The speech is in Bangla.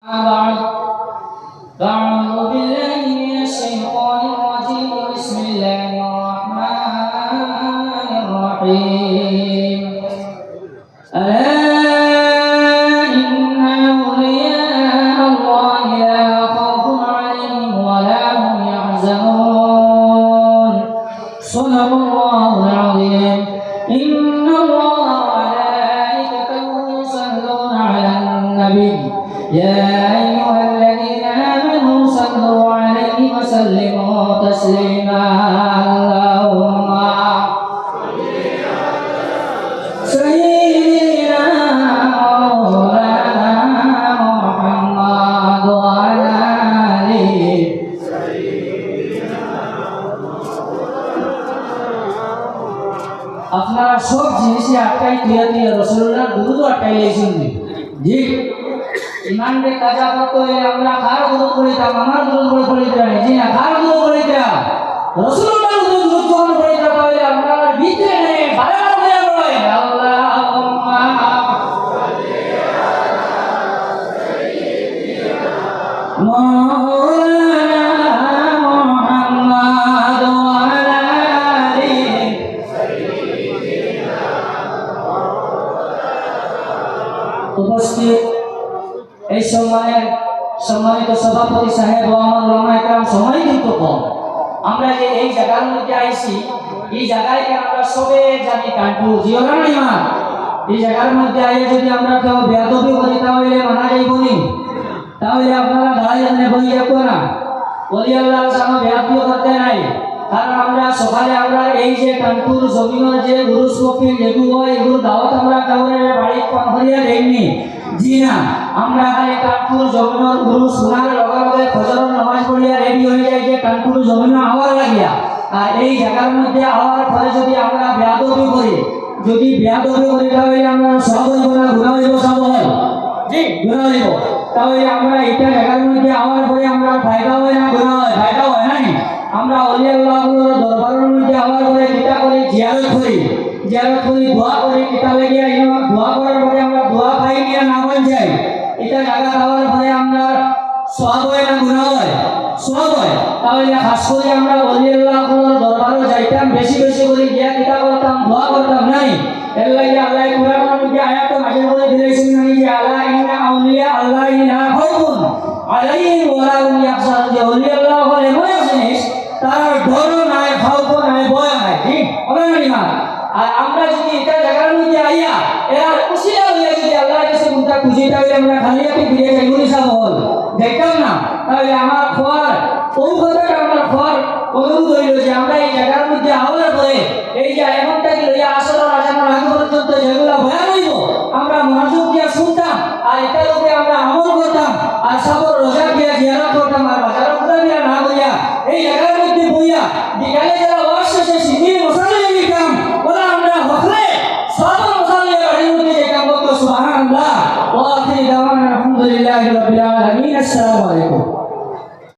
بعد أعوذ بالله من الشيطان الرجيم بسم الله الرحمن الرحيم ألا إن أولياء الله لا خوف عليهم ولا هم يحزنون صدق الله العظيم إن الله وملائكته يصلون على النبي يا أيها الذين آمنوا صلوا عليه وسلموا تسليما اللهم سيدنا مولانا محمد وعلى آله আপনারা সব জিনিসই আটকাই দিয়ে রাসূলুল্লাহ দুরূদ আটকাই লেছেন জি ইমান রে কাজা করতে হলে আমরা কার দুরূদ পড়িতাম আমার দুরূদ পড়িতাম জি না কার দুরূদ পড়িতাম রাসূলুল্লাহ দুরূদ যখন পড়িতাম তাহলে আমরা ভিতরে নেই বারবার হয়ে পড়ে আল্লাহুম্মা মাওলানা মুহাম্মদ ওয়া আলা আলিহি উপস্থিত এই সম্মানিত সভাপতি সাহেব ও আমার ওলামা একরাম সময় কিন্তু কম। আমরা যে এই জায়গার মধ্যে আইছি এই জায়গায় আমরা সবে জানি কাটবো জিও না ইমান এই জায়গার মধ্যে আইয়ে যদি আমরা কেউ বেয়াদবি করি তাহলে মানা যাইব নি তাহলে আপনারা দাঁড়াই জানে বই যাবো না বলি আল্লাহ সামনে বেয়াদবি করতে নাই কারণ আমরা সকালে আমরা এই যে কানপুর জমিনের যে গুরুস মফিল যেগুলো হয় এগুলো দাওয়াত আমরা কাউরে বাড়ি পাখরিয়া দেইনি জি না আমরা খালি কানপুর জমিনের গুরু শোনার লগে লগে ফজরের নামাজ পড়িয়া রেডি হয়ে যাই যে কানপুর জমিনে আওয়ার লাগিয়া আর এই জায়গার মধ্যে আওয়ার পরে যদি আমরা বেয়াদবি করি তাহলে আমরা সব হইব না গুনাহ হইব সব হয় জি গুনাহ হইব তাহলে আমরা এটা জায়গার মধ্যে আওয়ার পরে আমরা ফায়দা হয় না গুনাহ হয় ফায়দা হয় না আমরা ওলি আল্লাহর দরবারের মধ্যে আওয়ার পরে কিতা করি জিয়ারত করি দোয়া করি কিতাবে গিয়া দোয়া করার পরে আমরা দোয়া পাই নিয়ে না বল যাই এটা জায়গা পাওয়ার পরে আমরা সওয়াব হয় না গুনাহ হয় সওয়াব হয় তাহলে খাস করে আমরা ওলি আল্লাহর দরবারে যাইতাম বেশি বেশি করে গিয়া কিতা করতাম দোয়া করতাম নাই এর লাগি আল্লাহ কুরআনের মধ্যে আয়াত নাযিল করে দিয়েছেন নাকি যে আলা ইন্না আউলিয়া আল্লাহি লা খাউফুন আলাইহিম ওয়া লা হুম ইয়াহজানুন যে ওলি আল্লাহ বলে এমন জিনিস তার ডর নাই খাউফ নাই ভয় নাই ঠিক হবে না ইমান আর আমরা যদি এটা জায়গার মধ্যে আইয়া এর উসিলা হইয়া যদি আল্লাহর কাছে মুতা খুঁজি তাহলে আমরা খালি আপনি ফিরে যাই গুলি সব হল দেখতাম না তাহলে আমার খোয়ার ওই কথাটা আমার খোয়ার অনুরোধ হইল যে আমরা এই জায়গার মধ্যে আওয়ার পরে এই যে এমনটাকে লইয়া আসর আজানোর আগে পর্যন্ত যেগুলো ভয়া রইব আমরা মনোযোগ দিয়ে শুনতাম আর এটার উপরে আমরা আমল করতাম আর সবর রোজা দিয়ে জিয়ারত করতাম আর বাজার উঠা দিয়া না করিয়া এই জায়গার মধ্যে বইয়া বিকালে যারা ওয়াজ শেষে